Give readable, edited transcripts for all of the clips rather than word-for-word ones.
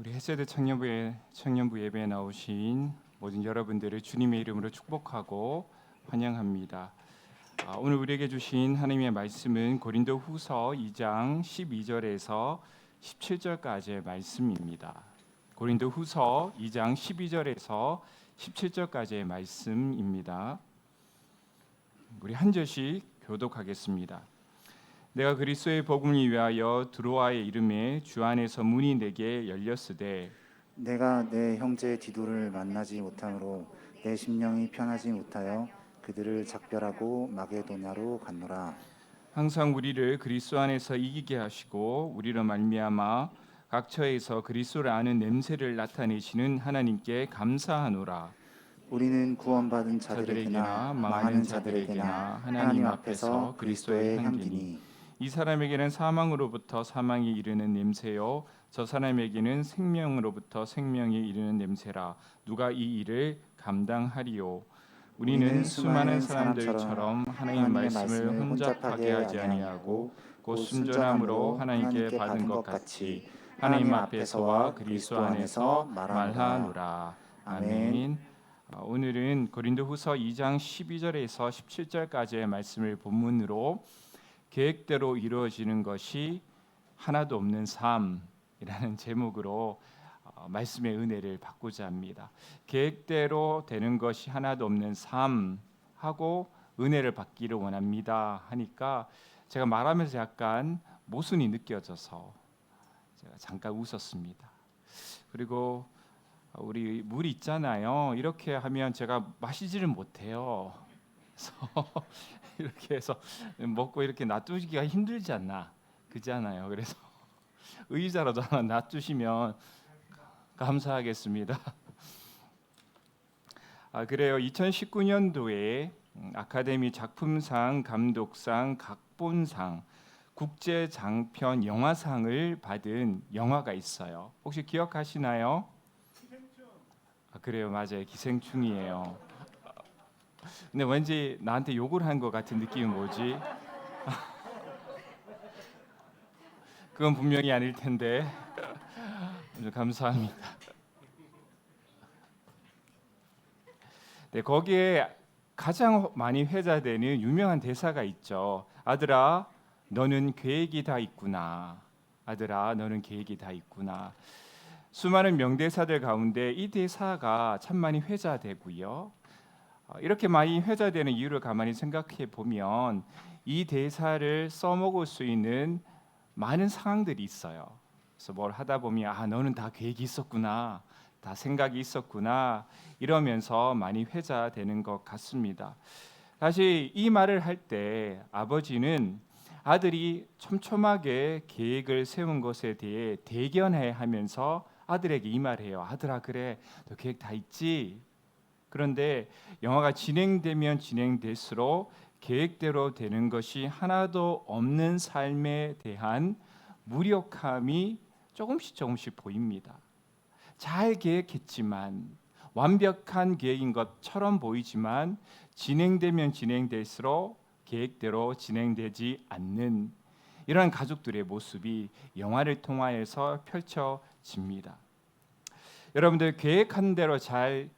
우리 헤세드 청년부 예배에 나오신 모든 여러분들을 주님의 이름으로 축복하고 환영합니다. 오늘 우리에게 주신 하나님의 말씀은 고린도후서 2장 12절에서 17절까지의 말씀입니다. 고린도후서 2장 12절에서 17절까지의 말씀입니다. 우리 한 절씩 교독하겠습니다. 내가 그리스도의 복음을 위하여 드로아의 이름에 주 안에서 문이 내게 열렸으되 내가 내 형제 디도를 만나지 못함으로 내 심령이 편하지 못하여 그들을 작별하고 마게도냐로 갔노라. 항상 우리를 그리스도 안에서 이기게 하시고 우리로 말미암아 각 처에서 그리스도를 아는 냄새를 나타내시는 하나님께 감사하노라. 우리는 구원받은 자들에게나 자들에게나 망하는 자들에게나 하나님 앞에서 그리스도의 향기니 이 사람에게는 사망으로부터 사망이 이르는 냄새요 저 사람에게는 생명으로부터 생명이 이르는 냄새라. 누가 이 일을 감당하리요? 우리는 수많은 사람들처럼 하나님의 말씀을 혼잡하게 하지 아니하고 곧 순전함으로 하나님께 받은 것 같이 하나님 앞에서와 그리스도 안에서 말하노라. 아멘. 오늘은 고린도후서 2장 12절에서 17절까지의 말씀을 본문으로 계획대로 이루어지는 것이 하나도 없는 삶이라는 제목으로 말씀의 은혜를 받고자 합니다. 계획대로 되는 것이 하나도 없는 삶하고 은혜를 받기를 원합니다 하니까 제가 말하면서 약간 모순이 느껴져서 제가 잠깐 웃었습니다. 그리고 우리 물 있잖아요. 이렇게 하면 제가 마시지를 못해요. 그래서 이렇게 해서 먹고 이렇게 놔두기가 힘들지 않나, 그렇잖아요. 그래서 의자라도 하나 놔두시면 감사하겠습니다. 그래요. 2019년도에 아카데미 작품상, 감독상, 각본상, 국제 장편 영화상을 받은 영화가 있어요. 혹시 기억하시나요? 그래요, 맞아요. 기생충이에요. 근데 왠지 나한테 욕을 한 것 같은 느낌이 뭐지? 그건 분명히 아닐 텐데. 감사합니다. 네, 거기에 가장 많이 회자되는 유명한 대사가 있죠. 아들아, 너는 계획이 다 있구나. 아들아, 너는 계획이 다 있구나. 수많은 명대사들 가운데 이 대사가 참 많이 회자되고요. 이렇게 많이 회자되는 이유를 가만히 생각해 보면 이 대사를 써먹을 수 있는 많은 상황들이 있어요. 그래서 뭘 하다 보면 너는 다 계획이 있었구나, 다 생각이 있었구나 이러면서 많이 회자되는 것 같습니다. 사실 이 말을 할 때 아버지는 아들이 촘촘하게 계획을 세운 것에 대해 대견해 하면서 아들에게 이 말해요. 아들아, 그래, 너 계획 다 있지? 그런데 영화가 진행되면 진행될수록 계획대로 되는 것이 하나도 없는 삶에 대한 무력함이 조금씩 보입니다. 잘 계획했지만 완벽한 계획인 것처럼 보이지만 진행되면 진행될수록 계획대로 진행되지 않는 이러한 가족들의 모습이 영화를 통하여서 펼쳐집니다. 여러분들 계획한 대로 잘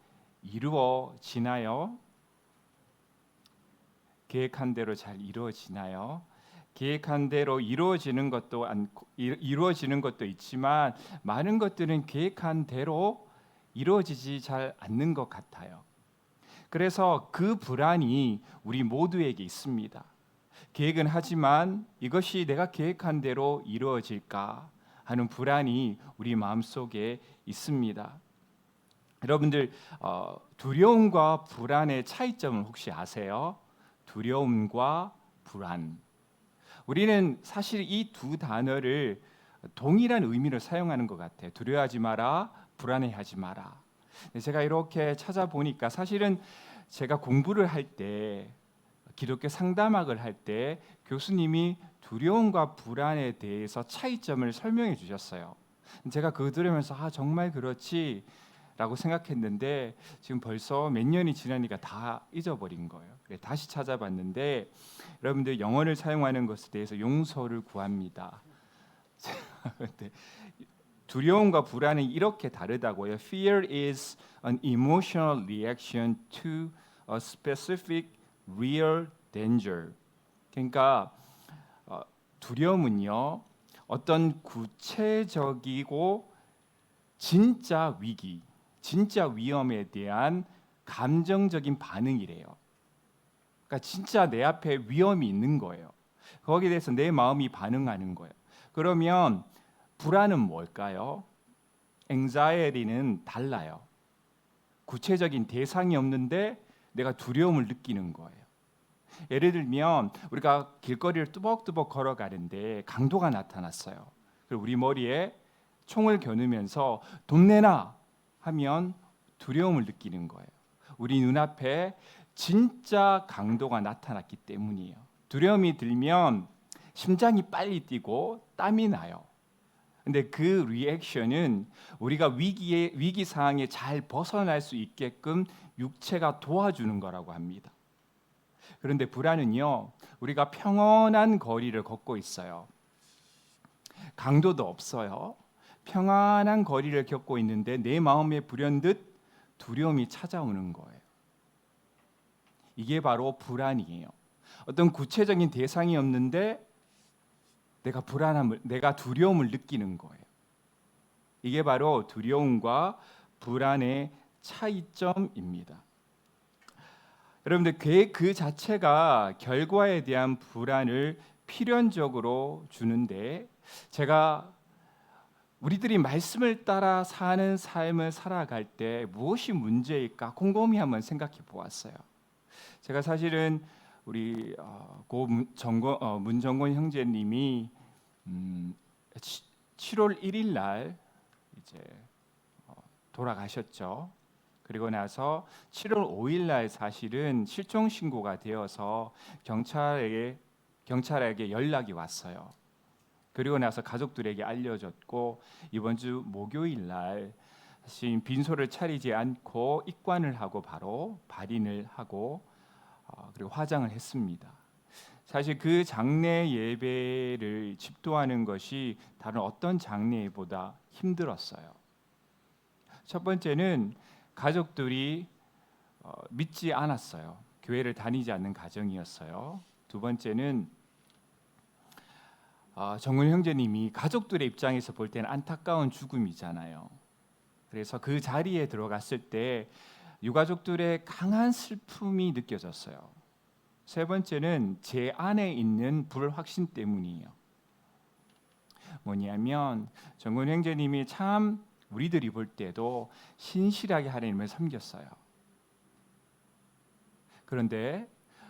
이루어지나요? 계획한 대로 잘 이루어지나요? 계획한 대로 이루어지는 것도 있지만 많은 것들은 계획한 대로 이루어지지 잘 않는 것 같아요. 그래서 그 불안이 우리 모두에게 있습니다. 계획은 하지만 이것이 내가 계획한 대로 이루어질까 하는 불안이 우리 마음속에 있습니다. 여러분들 두려움과 불안의 차이점을 혹시 아세요? 두려움과 불안. 우리는 사실 이 두 단어를 동일한 의미로 사용하는 것 같아요. 두려워하지 마라, 불안해하지 마라. 제가 이렇게 찾아보니까 사실은 제가 공부를 할 때, 기독교 상담학을 할 때 교수님이 두려움과 불안에 대해서 차이점을 설명해 주셨어요. 제가 그거 들으면서 정말 그렇지 라고 생각했는데 지금 벌써 몇 년이 지나니까 다 잊어버린 거예요. 다시 찾아봤는데 여러분들 영어를 사용하는 것에 대해서 용서를 구합니다. 두려움과 불안은 이렇게 다르다고요. Fear is an emotional reaction to a specific real danger. 그러니까 두려움은요, 어떤 구체적이고 진짜 위기, 진짜 위험에 대한 감정적인 반응이래요. 그러니까 진짜 내 앞에 위험이 있는 거예요. 거기에 대해서 내 마음이 반응하는 거예요. 그러면 불안은 뭘까요? anxiety는 달라요. 구체적인 대상이 없는데 내가 두려움을 느끼는 거예요. 예를 들면 우리가 길거리를 뚜벅뚜벅 걸어가는데 강도가 나타났어요. 그리고 우리 머리에 총을 겨누면서 돈 내놔 하면 두려움을 느끼는 거예요. 우리 눈앞에 진짜 강도가 나타났기 때문이에요. 두려움이 들면 심장이 빨리 뛰고 땀이 나요. 근데 그 리액션은 우리가 위기 상황에 잘 벗어날 수 있게끔 육체가 도와주는 거라고 합니다. 그런데 불안은요, 우리가 평온한 거리를 걷고 있어요. 강도도 없어요. 평안한 거리를 걷고 있는데 내 마음에 불현듯 두려움이 찾아오는 거예요. 이게 바로 불안이에요. 어떤 구체적인 대상이 없는데 내가 두려움을 느끼는 거예요. 이게 바로 두려움과 불안의 차이점입니다. 여러분들 계획 그 자체가 결과에 대한 불안을 필연적으로 주는데, 제가 우리들이 말씀을 따라 사는 삶을 살아갈 때 무엇이 문제일까 곰곰이 한번 생각해 보았어요. 제가 사실은 우리 문정권 형제님이 7월 1일 날 이제 돌아가셨죠. 그리고 나서 7월 5일 날 사실은 실종 신고가 되어서 경찰에게 연락이 왔어요. 그리고 나서 가족들에게 알려졌고 이번 주 목요일 날 사실 빈소를 차리지 않고 입관을 하고 바로 발인을 하고 그리고 화장을 했습니다. 사실 그 장례 예배를 집도하는 것이 다른 어떤 장례보다 힘들었어요. 첫 번째는 가족들이 믿지 않았어요. 교회를 다니지 않는 가정이었어요. 두 번째는 정훈 형제님이 가족들의 입장에서 볼 때는 안타까운 죽음이잖아요. 그래서 그 자리에 들어갔을 때 유가족들의 강한 슬픔이 느껴졌어요. 세 번째는 제 안에 있는 불확신 때문이에요. 뭐냐면 정근 형제님이 참 우리들이 볼 때도 신실하게 하나님을 섬겼어요. 그런데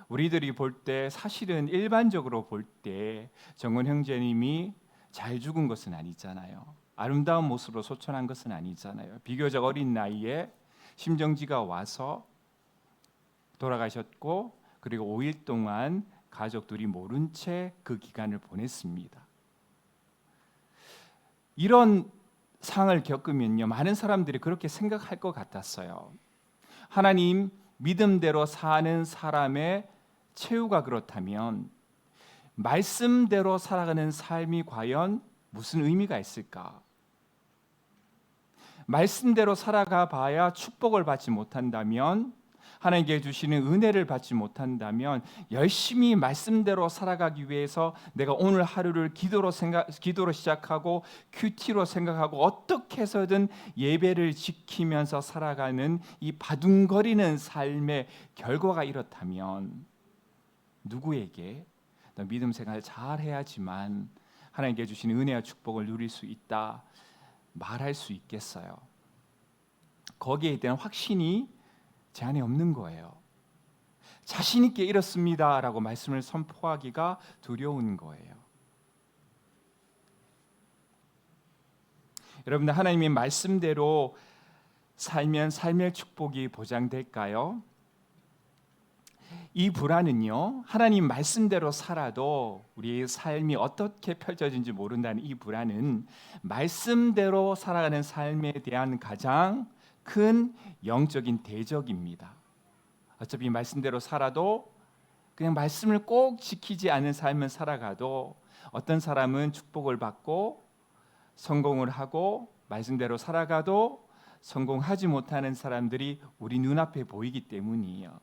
우리들이 볼 때 사실은 일반적으로 볼 때 정근 형제님이 잘 죽은 것은 아니잖아요. 아름다운 모습으로 소천한 것은 아니잖아요. 비교적 어린 나이에 심정지가 와서 돌아가셨고 그리고 5일 동안 가족들이 모른 채 그 기간을 보냈습니다. 이런 상을 겪으면요, 많은 사람들이 그렇게 생각할 것 같았어요. 하나님 믿음대로 사는 사람의 최후가 그렇다면 말씀대로 살아가는 삶이 과연 무슨 의미가 있을까? 말씀대로 살아가 봐야 축복을 받지 못한다면, 하나님께 주시는 은혜를 받지 못한다면, 열심히 말씀대로 살아가기 위해서 내가 오늘 하루를 기도로 시작하고 큐티로 생각하고 어떻게 해서든 예배를 지키면서 살아가는 이 바둥거리는 삶의 결과가 이렇다면 누구에게 너 믿음 생활 잘 해야지만 하나님께 주시는 은혜와 축복을 누릴 수 있다 말할 수 있겠어요? 거기에 대한 확신이 제 안에 없는 거예요. 자신 있게 이렇습니다라고 말씀을 선포하기가 두려운 거예요. 여러분들, 하나님의 말씀대로 살면 삶의 축복이 보장될까요? 이 불안은요, 하나님 말씀대로 살아도 우리의 삶이 어떻게 펼쳐진지 모른다는 이 불안은 말씀대로 살아가는 삶에 대한 가장 큰 영적인 대적입니다. 어차피 말씀대로 살아도 그냥 말씀을 꼭 지키지 않은 삶을 살아가도 어떤 사람은 축복을 받고 성공을 하고 말씀대로 살아가도 성공하지 못하는 사람들이 우리 눈앞에 보이기 때문이에요.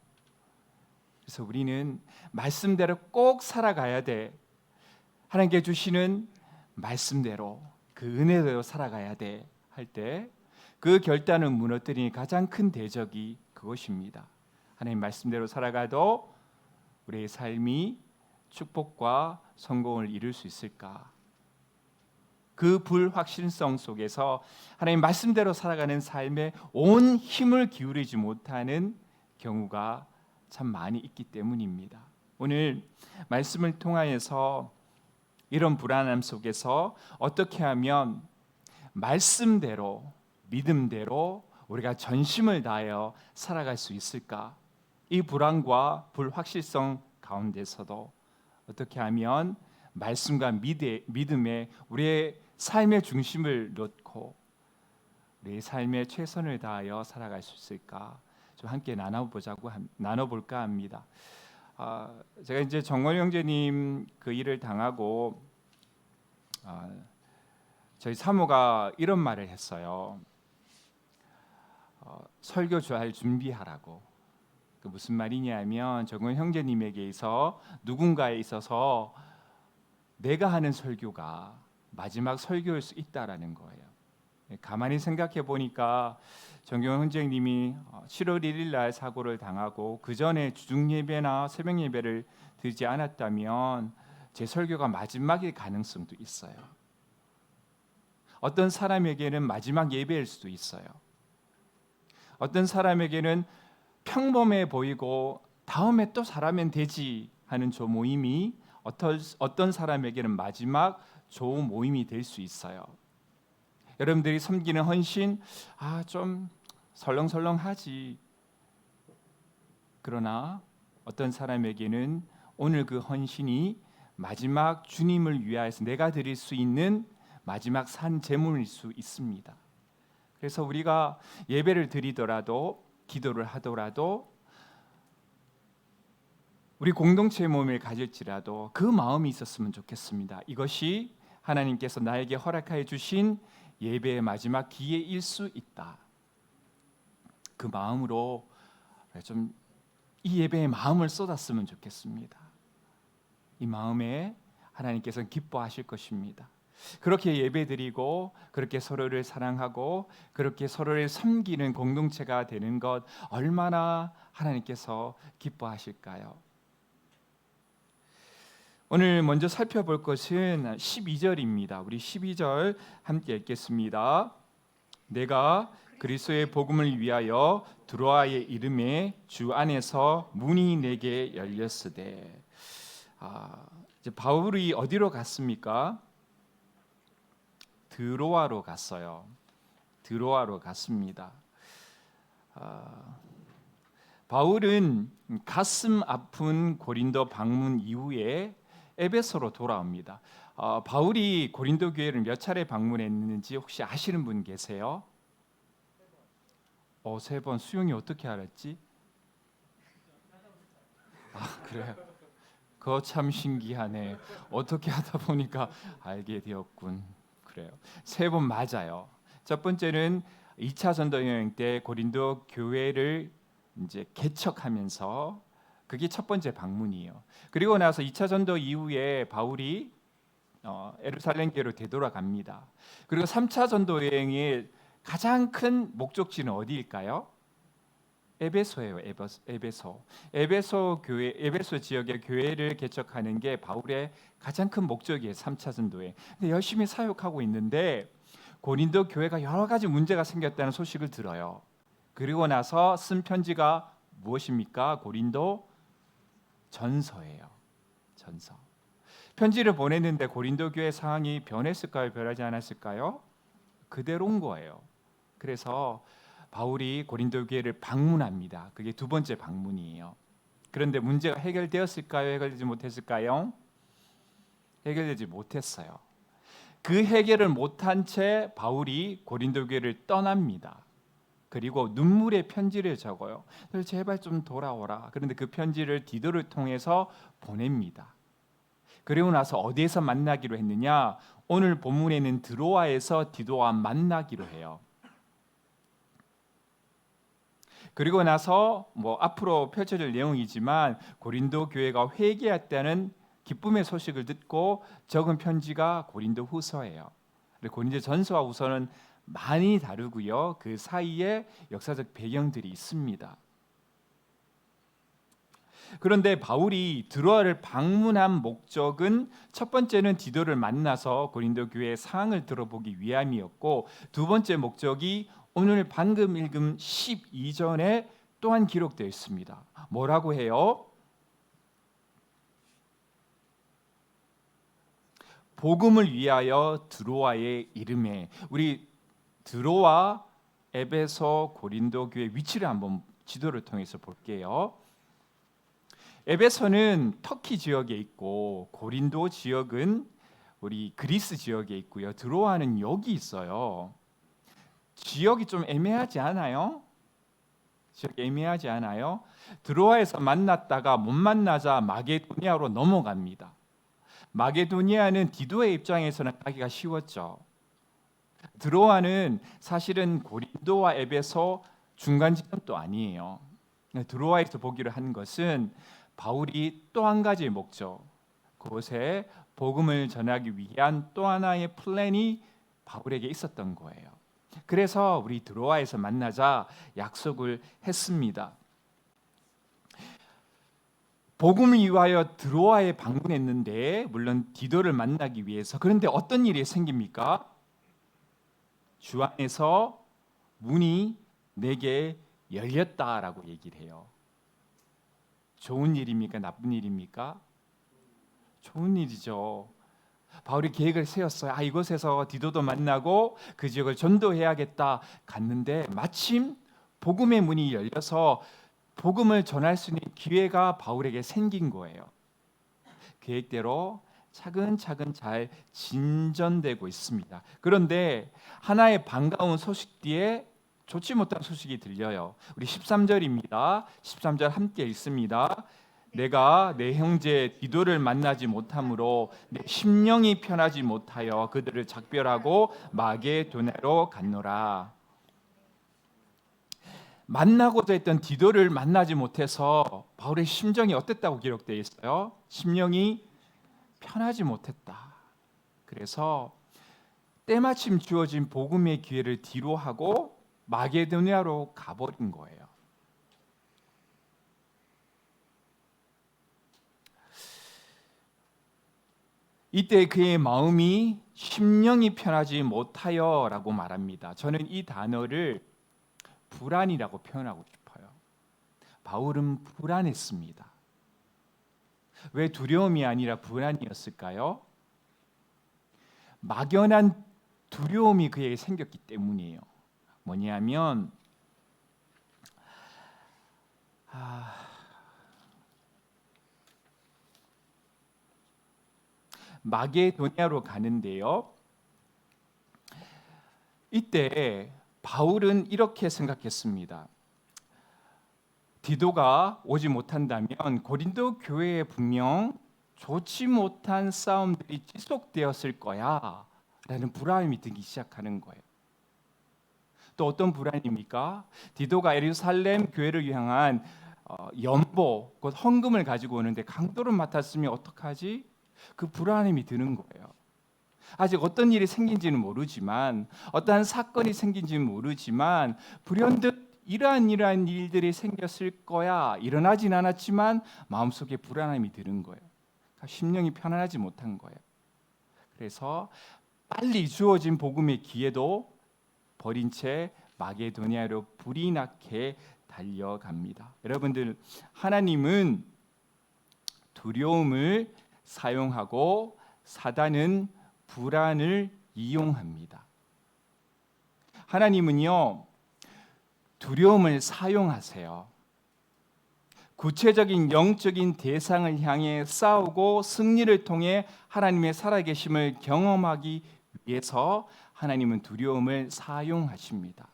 그래서 우리는 말씀대로 꼭 살아가야 돼. 하나님께 주시는 말씀대로 그 은혜대로 살아가야 돼 할 때 그 결단을 무너뜨리는 가장 큰 대적이 그것입니다. 하나님 말씀대로 살아가도 우리의 삶이 축복과 성공을 이룰 수 있을까? 그 불확실성 속에서 하나님 말씀대로 살아가는 삶에 온 힘을 기울이지 못하는 경우가 참 많이 있기 때문입니다. 오늘 말씀을 통하여서 이런 불안함 속에서 어떻게 하면 말씀대로 믿음대로 우리가 전심을 다하여 살아갈 수 있을까? 이 불안과 불확실성 가운데서도 어떻게 하면 말씀과 믿음에 우리의 삶의 중심을 놓고 우리의 삶에 최선을 다하여 살아갈 수 있을까? 좀 함께 나눠볼까 합니다. 제가 이제 정원 형제님 그 일을 당하고 저희 사모가 이런 말을 했어요. 설교 잘 준비하라고. 그 무슨 말이냐면 정원 형제님에게서 누군가에 있어서 내가 하는 설교가 마지막 설교일 수 있다라는 거예요. 가만히 생각해 보니까 정경 형제님이 7월 1일 날 사고를 당하고 그 전에 주중 예배나 새벽 예배를 드리지 않았다면 제 설교가 마지막일 가능성도 있어요. 어떤 사람에게는 마지막 예배일 수도 있어요. 어떤 사람에게는 평범해 보이고 다음에 또 잘하면 되지 하는 저 모임이 어떤 사람에게는 마지막 좋은 모임이 될 수 있어요. 여러분들이 섬기는 헌신 좀 설렁설렁하지. 그러나 어떤 사람에게는 오늘 그 헌신이 마지막 주님을 위하여서 내가 드릴 수 있는 마지막 산 제물일 수 있습니다. 그래서 우리가 예배를 드리더라도 기도를 하더라도 우리 공동체 모임을 가질지라도 그 마음이 있었으면 좋겠습니다. 이것이 하나님께서 나에게 허락하여 주신 예배의 마지막 기회일 수 있다. 그 마음으로 좀 이 예배에 마음을 쏟았으면 좋겠습니다. 이 마음에 하나님께서는 기뻐하실 것입니다. 그렇게 예배드리고 그렇게 서로를 사랑하고 그렇게 서로를 섬기는 공동체가 되는 것 얼마나 하나님께서 기뻐하실까요? 오늘 먼저 살펴볼 것은 12절입니다. 우리 12절 함께 읽겠습니다. 내가 그리스도의 복음을 위하여 드로아의 이름에 주 안에서 문이 내게 열렸으되. 이제 바울이 어디로 갔습니까? 드로아로 갔어요. 드로아로 갔습니다. 바울은 가슴 아픈 고린도 방문 이후에 에베소로 돌아옵니다. 바울이 고린도 교회를 몇 차례 방문했는지 혹시 아시는 분 계세요? 3번. 수용이 어떻게 알았지? 그래요. 그거 참 신기하네. 어떻게 하다 보니까 알게 되었군. 그래요. 3번 맞아요. 첫 번째는 2차 전도 여행 때 고린도 교회를 이제 개척하면서 그게 첫 번째 방문이에요. 그리고 나서 2차 전도 이후에 바울이 예루살렘 교회로 되돌아갑니다. 그리고 3차 전도 여행의 가장 큰 목적지는 어디일까요? 에베소예요. 에베소 교회, 에베소 지역의 교회를 개척하는 게 바울의 가장 큰 목적이에요. 3차 전도에. 근데 열심히 사역하고 있는데 고린도 교회가 여러 가지 문제가 생겼다는 소식을 들어요. 그리고 나서 쓴 편지가 무엇입니까? 고린도 전서예요. 전서. 편지를 보냈는데 고린도 교회 상황이 변했을까요? 변하지 않았을까요? 그대로인 거예요. 그래서 바울이 고린도 교회를 방문합니다. 그게 두 번째 방문이에요. 그런데 문제가 해결되었을까요? 해결되지 못했을까요? 해결되지 못했어요. 그 해결을 못한 채 바울이 고린도 교회를 떠납니다. 그리고 눈물의 편지를 적어요. 제발 좀 돌아오라. 그런데 그 편지를 디도를 통해서 보냅니다. 그리고 나서 어디에서 만나기로 했느냐? 오늘 본문에는 드로아에서 디도와 만나기로 해요. 그리고 나서 앞으로 펼쳐질 내용이지만 고린도 교회가 회개했다는 기쁨의 소식을 듣고 적은 편지가 고린도 후서예요. 고린도 전서와 후서는 많이 다르고요. 그 사이에 역사적 배경들이 있습니다. 그런데 바울이 드로아를 방문한 목적은 첫 번째는 디도를 만나서 고린도 교회의 상황을 들어보기 위함이었고, 두 번째 목적이 오늘 방금 읽은 12절에 또한 기록되어 있습니다. 뭐라고 해요? 복음을 위하여 드로아의 이름에. 우리 드로아, 에베소, 고린도 교회 위치를 한번 지도를 통해서 볼게요. 에베소는 터키 지역에 있고 고린도 지역은 우리 그리스 지역에 있고요. 드로아는 여기 있어요. 지역이 좀 애매하지 않아요? 지역 애매하지 않아요? 드로아에서 만났다가 못 만나자 마게도니아로 넘어갑니다. 마게도니아는 디도의 입장에서는 가기가 쉬웠죠. 드로아는 사실은 고린도와 에베소 중간 지점도 아니에요. 드로아에서 보기로 한 것은 바울이 또 한 가지의 목적, 그곳에 복음을 전하기 위한 또 하나의 플랜이 바울에게 있었던 거예요. 그래서 우리 드로아에서 만나자 약속을 했습니다. 복음을 위하여 드로아에 방문했는데, 물론 디도를 만나기 위해서. 그런데 어떤 일이 생깁니까? 주 안에서 문이 내게 열렸다라고 얘기를 해요. 좋은 일입니까? 나쁜 일입니까? 좋은 일이죠. 바울이 계획을 세웠어요. 이곳에서 디도도 만나고 그 지역을 전도해야겠다. 갔는데 마침 복음의 문이 열려서 복음을 전할 수 있는 기회가 바울에게 생긴 거예요. 계획대로 차근차근 잘 진전되고 있습니다. 그런데 하나의 반가운 소식 뒤에 좋지 못한 소식이 들려요. 우리 13절입니다. 13절 함께 읽습니다. 내가 내 형제 디도를 만나지 못함으로 내 심령이 편하지 못하여 그들을 작별하고 마게도냐로 갔노라. 만나고자 했던 디도를 만나지 못해서 바울의 심정이 어땠다고 기록되어 있어요? 심령이 편하지 못했다. 그래서 때마침 주어진 복음의 기회를 뒤로 하고 마게도냐로 가버린 거예요. 이때 그의 마음이 심령이 편하지 못하여라고 말합니다. 저는 이 단어를 불안이라고 표현하고 싶어요. 바울은 불안했습니다. 왜 두려움이 아니라 불안이었을까요? 막연한 두려움이 그에게 생겼기 때문이에요. 뭐냐면 마게도냐로 가는데요. 이때 바울은 이렇게 생각했습니다. 디도가 오지 못한다면 고린도 교회에 분명 좋지 못한 싸움들이 지속되었을 거야 라는 불안함이 들기 시작하는 거예요. 또 어떤 불안입니까? 디도가 예루살렘 교회를 향한 연보, 곧 헌금을 가지고 오는데 강도를 맡았으면 어떡하지? 그 불안함이 드는 거예요. 아직 어떤 일이 생긴지는 모르지만, 어떠한 사건이 생긴지는 모르지만 불현듯 이러한 일들이 생겼을 거야. 일어나진 않았지만 마음속에 불안함이 드는 거예요. 그러니까 심령이 편안하지 못한 거예요. 그래서 빨리 주어진 복음의 기회도 버린 채 마게도냐로 불이 나게 달려갑니다. 여러분들, 하나님은 두려움을 사용하고 사단은 불안을 이용합니다. 하나님은요, 두려움을 사용하세요. 구체적인 영적인 대상을 향해 싸우고 승리를 통해 하나님의 살아계심을 경험하기 위해서 하나님은 두려움을 사용하십니다.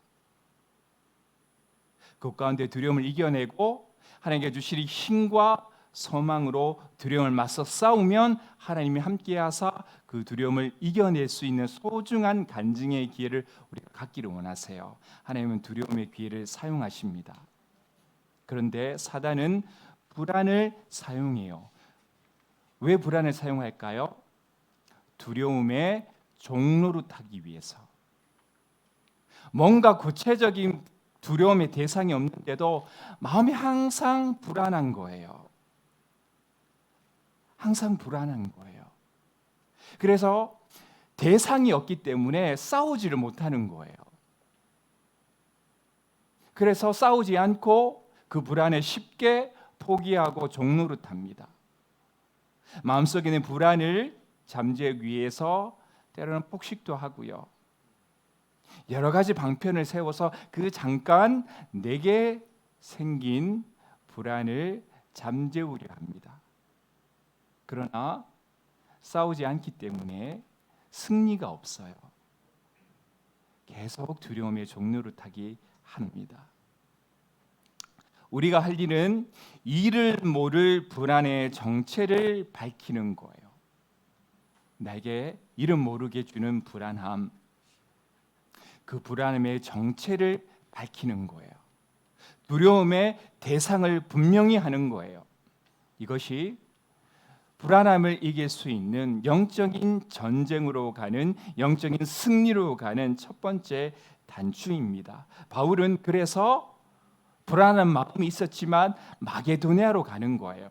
그 가운데 두려움을 이겨내고 하나님께 주실 힘과 소망으로 두려움을 맞서 싸우면 하나님이 함께하사 그 두려움을 이겨낼 수 있는 소중한 간증의 기회를 우리가 갖기를 원하세요. 하나님은 두려움의 기회를 사용하십니다. 그런데 사단은 불안을 사용해요. 왜 불안을 사용할까요? 두려움의 종로로 타기 위해서. 뭔가 구체적인 두려움의 대상이 없는데도 마음이 항상 불안한 거예요. 항상 불안한 거예요. 그래서 대상이 없기 때문에 싸우지를 못하는 거예요. 그래서 싸우지 않고 그 불안을 쉽게 포기하고 종노릇합니다. 마음속에 있는 불안을 잠재우기 위해서 때로는 폭식도 하고요. 여러 가지 방편을 세워서 그 잠깐 내게 생긴 불안을 잠재우려 합니다. 그러나 싸우지 않기 때문에 승리가 없어요. 계속 두려움의 종노릇하기 합니다. 우리가 할 일은 이를 모를 불안의 정체를 밝히는 거예요. 나에게 이름 모르게 주는 불안함, 그 불안함의 정체를 밝히는 거예요. 두려움의 대상을 분명히 하는 거예요. 이것이 불안함을 이길 수 있는 영적인 전쟁으로 가는, 영적인 승리로 가는 첫 번째 단추입니다. 바울은 그래서 불안한 마음이 있었지만 마게도냐로 가는 거예요.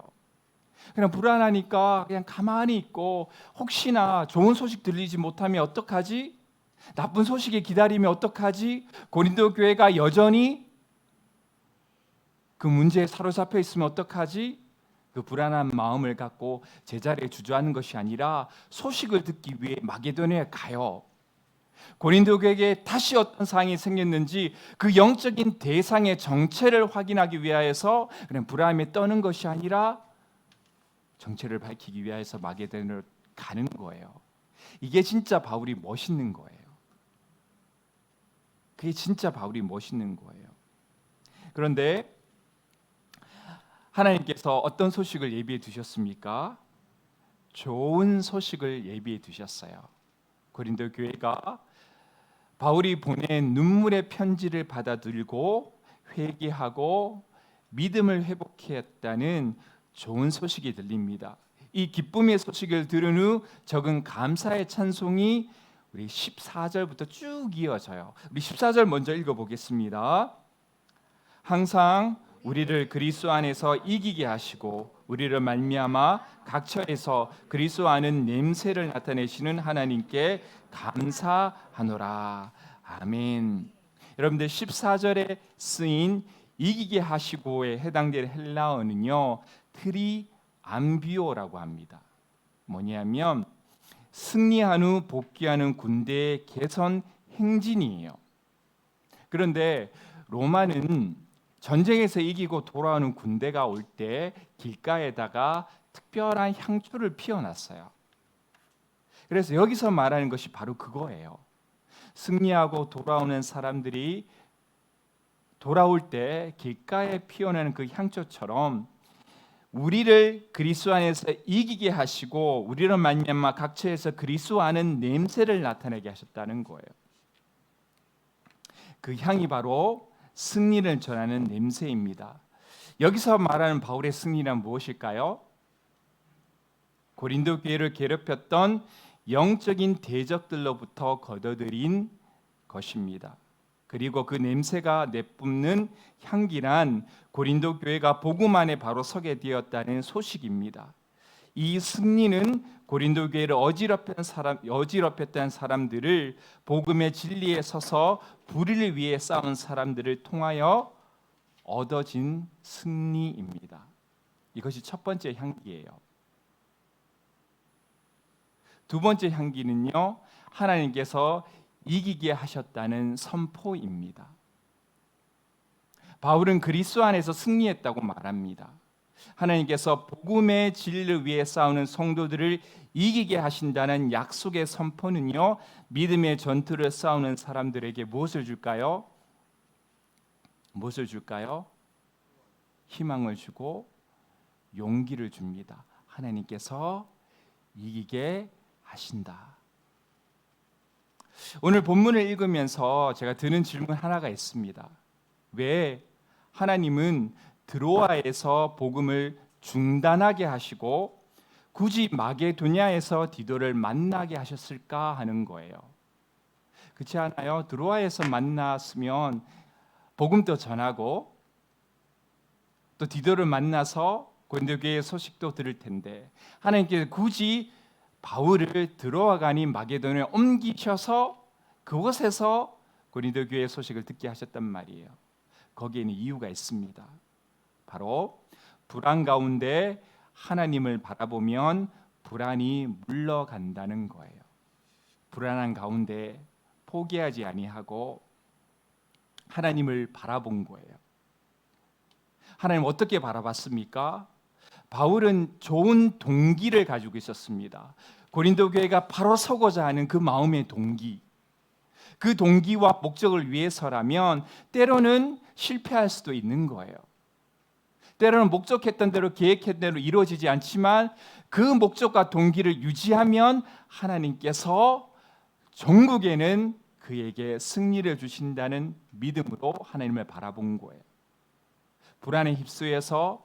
그냥 불안하니까 그냥 가만히 있고 혹시나 좋은 소식 들리지 못하면 어떡하지? 나쁜 소식에 기다리면 어떡하지? 고린도 교회가 여전히 그 문제에 사로잡혀 있으면 어떡하지? 그 불안한 마음을 갖고 제자리에 주저하는 것이 아니라 소식을 듣기 위해 마게도냐에 가요. 고린도 교회에 다시 어떤 상황이 생겼는지 그 영적인 대상의 정체를 확인하기 위하여서 그냥 불안함에 떠는 것이 아니라 정체를 밝히기 위하여서 마게도냐로 가는 거예요. 이게 진짜 바울이 멋있는 거예요. 그게 진짜 바울이 멋있는 거예요. 그런데 하나님께서 어떤 소식을 예비해 두셨습니까? 좋은 소식을 예비해 두셨어요. 고린도 교회가 바울이 보낸 눈물의 편지를 받아들고 회개하고 믿음을 회복했다는 좋은 소식이 들립니다. 이 기쁨의 소식을 들은 후 적은 감사의 찬송이 우리 14절부터 쭉 이어져요. 우리 14절 먼저 읽어보겠습니다. 항상 우리를 그리스도 안에서 이기게 하시고 우리를 말미암아 각처에서 그리스도 아는 냄새를 나타내시는 하나님께 감사하노라. 아멘. 여러분들 14절에 쓰인 이기게 하시고에 해당되는 헬라어는요, 트리암비오라고 합니다. 뭐냐면 승리한 후 복귀하는 군대의 개선 행진이에요. 그런데 로마는 전쟁에서 이기고 돌아오는 군대가 올 때 길가에다가 특별한 향초를 피워놨어요. 그래서 여기서 말하는 것이 바로 그거예요. 승리하고 돌아오는 사람들이 돌아올 때 길가에 피워내는 그 향초처럼 우리를 그리스도 안에서 이기게 하시고 우리를 말미암아 각처에서 그리스도 아는 냄새를 나타내게 하셨다는 거예요. 그 향이 바로 승리를 전하는 냄새입니다. 여기서 말하는 바울의 승리란 무엇일까요? 고린도 교회를 괴롭혔던 영적인 대적들로부터 거둬들인 것입니다. 그리고 그 냄새가 내뿜는 향기란 고린도 교회가 복음 안에 바로 서게 되었다는 소식입니다. 이 승리는 고린도 교회를 어지럽혔던 사람들을 복음의 진리에 서서 불의를 위해 싸운 사람들을 통하여 얻어진 승리입니다. 이것이 첫 번째 향기예요. 두 번째 향기는요, 하나님께서 이기게 하셨다는 선포입니다. 바울은 그리스도 안에서 승리했다고 말합니다. 하나님께서 복음의 진리를 위해 싸우는 성도들을 이기게 하신다는 약속의 선포는요, 믿음의 전투를 싸우는 사람들에게 무엇을 줄까요? 무엇을 줄까요? 희망을 주고 용기를 줍니다. 하나님께서 이기게 하신다. 오늘 본문을 읽으면서 제가 드는 질문 하나가 있습니다. 왜 하나님은 드로아에서 복음을 중단하게 하시고 굳이 마게도냐에서 디도를 만나게 하셨을까 하는 거예요. 그렇지 않아요? 드로아에서 만났으면 복음도 전하고 또 디도를 만나서 고린도 교회의 소식도 들을 텐데 하나님께서 굳이 바울을 드로아가 아닌 마게도냐에 옮기셔서 그곳에서 고린도 교회의 소식을 듣게 하셨단 말이에요. 거기에는 이유가 있습니다. 바로 불안 가운데 하나님을 바라보면 불안이 물러간다는 거예요. 불안한 가운데 포기하지 아니하고 하나님을 바라본 거예요. 하나님 어떻게 바라봤습니까? 바울은 좋은 동기를 가지고 있었습니다. 고린도 교회가 바로 서고자 하는 그 마음의 동기, 그 동기와 목적을 위해서라면 때로는 실패할 수도 있는 거예요. 때로는 목적했던 대로 계획했던 대로 이루어지지 않지만 그 목적과 동기를 유지하면 하나님께서 종국에는 그에게 승리를 주신다는 믿음으로 하나님을 바라본 거예요. 불안에 휩쓰여서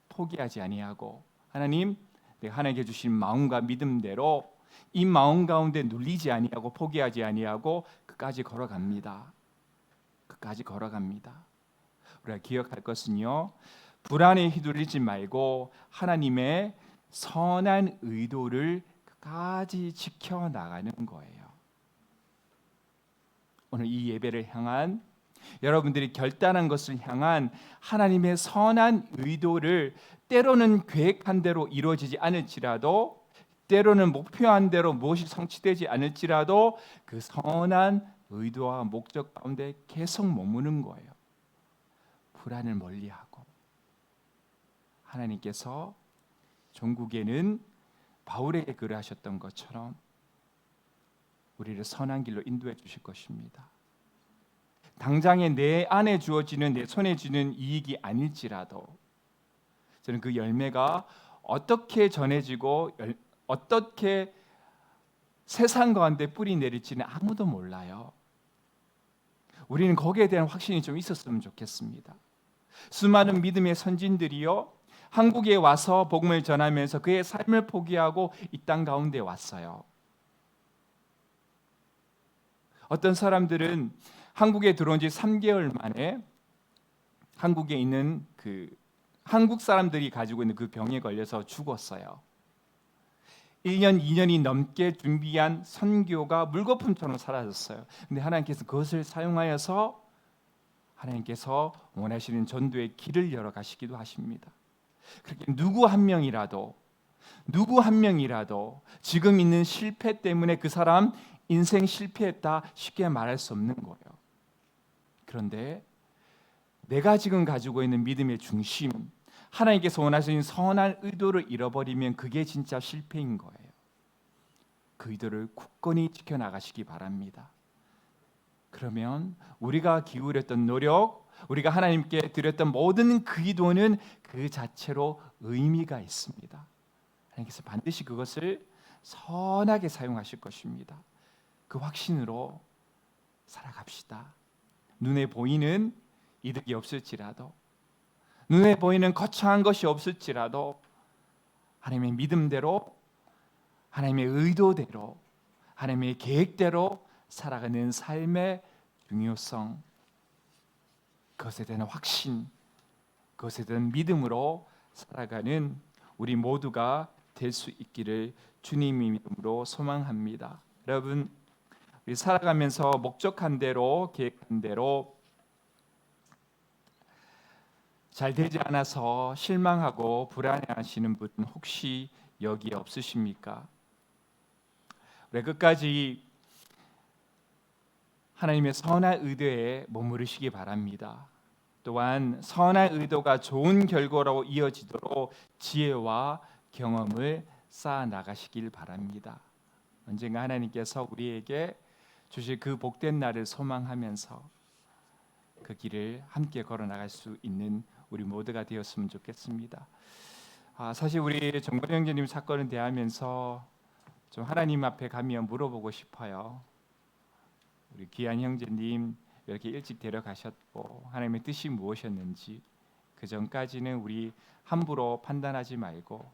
포기하지 아니하고 하나님, 내가 하나님께 주신 마음과 믿음대로 이 마음 가운데 눌리지 아니하고 포기하지 아니하고 끝까지 걸어갑니다. 끝까지 걸어갑니다. 우리가 기억할 것은요, 불안에 휘둘리지 말고 하나님의 선한 의도를 끝까지 지켜나가는 거예요. 오늘 이 예배를 향한 여러분들이 결단한 것을 향한 하나님의 선한 의도를 때로는 계획한 대로 이루어지지 않을지라도 때로는 목표한 대로 무엇이 성취되지 않을지라도 그 선한 의도와 목적 가운데 계속 머무는 거예요. 불안을 멀리하고 하나님께서 종국에는 바울에게 그러하셨던 것처럼 우리를 선한 길로 인도해 주실 것입니다. 당장에 내 안에 주어지는 내 손에 쥐는 이익이 아닐지라도 저는 그 열매가 어떻게 전해지고 어떻게 세상 가운데 뿌리 내릴지는 아무도 몰라요. 우리는 거기에 대한 확신이 좀 있었으면 좋겠습니다. 수많은 믿음의 선진들이요, 한국에 와서 복음을 전하면서 그의 삶을 포기하고 이 땅 가운데 왔어요. 어떤 사람들은 한국에 들어온 지 3개월 만에 한국에 있는 한국 사람들이 가지고 있는 그 병에 걸려서 죽었어요. 1년, 2년이 넘게 준비한 선교가 물거품처럼 사라졌어요. 근데 하나님께서 그것을 사용하여서 하나님께서 원하시는 전도의 길을 열어 가시기도 하십니다. 그렇게 누구 한 명이라도 지금 있는 실패 때문에 그 사람 인생 실패했다 쉽게 말할 수 없는 거예요. 그런데 내가 지금 가지고 있는 믿음의 중심, 하나님께서 원하시는 선한 의도를 잃어버리면 그게 진짜 실패인 거예요. 그 의도를 굳건히 지켜나가시기 바랍니다. 그러면 우리가 기울였던 노력, 우리가 하나님께 드렸던 모든 그 기도는 그 자체로 의미가 있습니다. 하나님께서 반드시 그것을 선하게 사용하실 것입니다. 그 확신으로 살아갑시다. 눈에 보이는 이득이 없을지라도, 눈에 보이는 거창한 것이 없을지라도 하나님의 믿음대로, 하나님의 의도대로, 하나님의 계획대로 살아가는 삶의 중요성, 그것에 대한 확신, 그것에 대한 믿음으로 살아가는 우리 모두가 될 수 있기를 주님의 이름으로 소망합니다. 여러분, 우리 살아가면서 목적한 대로, 계획한 대로 잘 되지 않아서 실망하고 불안해하시는 분 혹시 여기 없으십니까? 우리 끝까지 하나님의 선한 의도에 머무르시기 바랍니다. 또한 선한 의도가 좋은 결과로 이어지도록 지혜와 경험을 쌓아 나가시길 바랍니다. 언젠가 하나님께서 우리에게 주실 그 복된 날을 소망하면서 그 길을 함께 걸어 나갈 수 있는 우리 모두가 되었으면 좋겠습니다. 사실 우리 정건 형제님 사건을 대하면서 좀 하나님 앞에 가면 물어보고 싶어요. 우리 귀한 형제님 이렇게 일찍 데려가셨고 하나님의 뜻이 무엇이었는지 그 전까지는 우리 함부로 판단하지 말고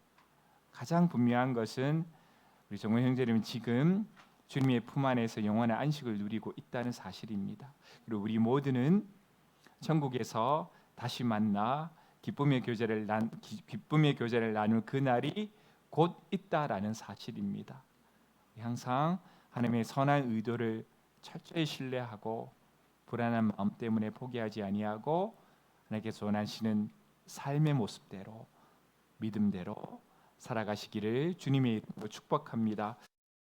가장 분명한 것은 우리 정건 형제님은 지금 주님의 품 안에서 영원한 안식을 누리고 있다는 사실입니다. 그리고 우리 모두는 천국에서 다시 만나 기쁨의 교제를 나눌 그날이 곧 있다라는 사실입니다. 항상 하나님의 선한 의도를 철저히 신뢰하고 불안한 마음 때문에 포기하지 아니하고 하나님께서 원하시는 삶의 모습대로 믿음대로 살아가시기를 주님의 이름으로 축복합니다.